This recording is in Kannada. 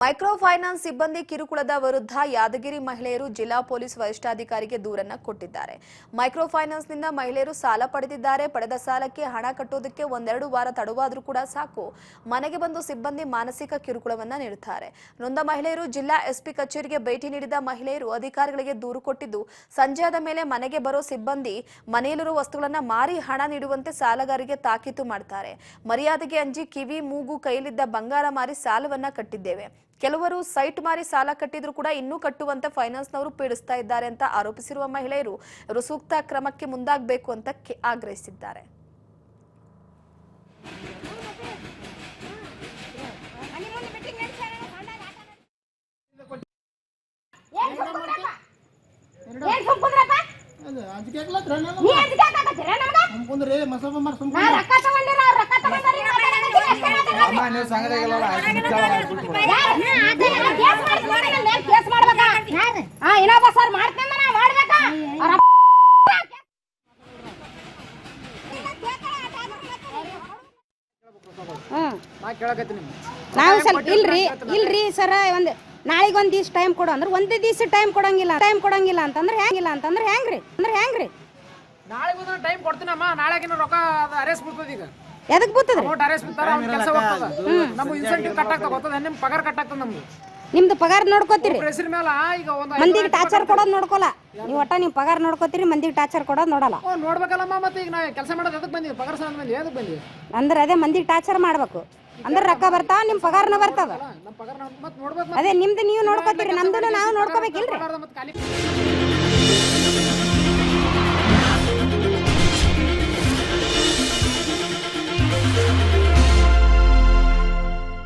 ಮೈಕ್ರೋ ಫೈನಾನ್ಸ್ ಸಿಬ್ಬಂದಿ ಕಿರುಕುಳದ ವಿರುದ್ಧ ಯಾದಗಿರಿ ಮಹಿಳೆಯರು ಜಿಲ್ಲಾ ಪೊಲೀಸ್ ವರಿಷ್ಠಾಧಿಕಾರಿಗೆ ದೂರನ್ನ ಕೊಟ್ಟಿದ್ದಾರೆ. ಮೈಕ್ರೋ ಫೈನಾನ್ಸ್ನಿಂದ ಮಹಿಳೆಯರು ಸಾಲ ಪಡೆದಿದ್ದಾರೆ. ಪಡೆದ ಸಾಲಕ್ಕೆ ಹಣ ಕಟ್ಟೋದಕ್ಕೆ ಒಂದೆರಡು ವಾರ ತಡವಾದರೂ ಕೂಡ ಸಾಕು, ಮನೆಗೆ ಬಂದು ಸಿಬ್ಬಂದಿ ಮಾನಸಿಕ ಕಿರುಕುಳವನ್ನ ನೀಡುತ್ತಾರೆ. ನೊಂದ ಮಹಿಳೆಯರು ಜಿಲ್ಲಾ ಎಸ್ಪಿ ಕಚೇರಿಗೆ ಭೇಟಿ ನೀಡಿದ ಮಹಿಳೆಯರು ಅಧಿಕಾರಿಗಳಿಗೆ ದೂರು ಕೊಟ್ಟಿದ್ದು, ಸಂಜೆಯಾದ ಮೇಲೆ ಮನೆಗೆ ಬರೋ ಸಿಬ್ಬಂದಿ ಮನೆಯಲ್ಲಿರುವ ವಸ್ತುಗಳನ್ನು ಮಾರಿ ಹಣ ನೀಡುವಂತೆ ಸಾಲಗಾರರಿಗೆ ತಾಕೀತು ಮಾಡ್ತಾರೆ. ಮರ್ಯಾದೆಗೆ ಅಂಜಿ ಕಿವಿ, ಮೂಗು, ಕೈಲಿದ್ದ ಬಂಗಾರ ಮಾರಿ ಸಾಲವನ್ನ ಕಟ್ಟಿದ್ದೇವೆ. ಕೆಲವರು ಸೈಟ್ ಮಾರಿ ಸಾಲ ಕಟ್ಟಿದ್ರು ಕೂಡ ಇನ್ನೂ ಕಟ್ಟುವಂತೆ ಫೈನಾನ್ಸ್ನವರು ಪೀಡಿಸ್ತಾ ಇದ್ದಾರೆ ಅಂತ ಆರೋಪಿಸಿರುವ ಮಹಿಳೆಯರು ಇವರು ಸೂಕ್ತ ಕ್ರಮಕ್ಕೆ ಮುಂದಾಗಬೇಕು ಅಂತ ಆಗ್ರಹಿಸಿದ್ದಾರೆ. ನಾವು ಸ್ವಲ್ಪ ಇಲ್ರಿ ಸರ ಒಂದು ನಾಳೆಗೆ ಒಂದು ದಿವಸ ಟೈಮ್ ಕೊಡು ಅಂದ್ರೆ ಒಂದೇ ದಿವಸ ಟೈಮ್ ಕೊಡಂಗಿಲ್ಲ ಅಂತಂದ್ರೆ ಹೆಂಗ್ರಿ ನಾಳೆಗೆ ಟೈಮ್ ಕೊಡ್ತೀನಮ್ಮ. ನಾಳೆಗಿನ ರೊಕ್ಕ ಅರೇಸ್ ಬಿಡ್ತದ. ಈಗ ಎದಕ್ ಬರ್ತದ್ರಿ? ಅರೇಸ್ ಬಿಡ್ತಾರ, ಕೆಲಸ ಹೋಗ್ತದ. ನಮ್ಮ ಇನ್ಸೆಂಟಿವ್ ಕಟ್ ಆಗ್ತದ, ಗೊತ್ತದ? ನಿಮ್ಮ ಪಗಾರ ಕಟ್ ಆಗ್ತದ. ನಿಮ್ದು ಪಗಾರ ನೋಡ್ಕೋತೀರಿ, ಹೆಸರು ಮೇಲೆ ಈಗ ಒಂದು ಮಂದಿಗೆ ಟಾರ್ಚರ್ ಕೊಡೋದು ನೋಡ್ಕೊಲ್ಲ ನೀವು. ಒಟ್ಟ ನೀವು ಪಗಾರ ನೋಡ್ಕೋತೀರಿ, ಮಂದಿಗೆ ಟಾರ್ಚರ್ ಕೊಡೋದು ನೋಡಲ್ಲ. ನೋಡ್ಬೇಕಲ್ಲಮ್ಮ. ಮತ್ತೆ ಈಗ ನಾ ಕೆಲಸ ಮಾಡೋದು ಎದಕ್ಕೆ ಬಂದಿ? ಪಗಾರ ಸಲ ಬಂದಿ, ಎದಕ್ಕೆ ಬಂದಿ? ಅಂದ್ರೆ ಅದೇ ಮಂದಿಗೆ ಟಾರ್ಚರ್ ಮಾಡ್ಬೇಕು ಅಂದ್ರೆ ರೊಕ್ಕ ಬರ್ತಾವ, ನಿಮ್ ಪಗಾರನ ಬರ್ತದ. ನಮ್ಮ ಪಗಾರ ಮತ್ತೆ ನೋಡ್ಬೇಕು. ಅದೇ ನಿಮ್ದು ನೀವು ನೋಡ್ಕೋತೀರಿ, ನಮ್ದು ನಾವು ನೋಡ್ಕೋಬೇಕಿಲ್ರಿ. ಮತ್ತೆ ಖಾಲಿ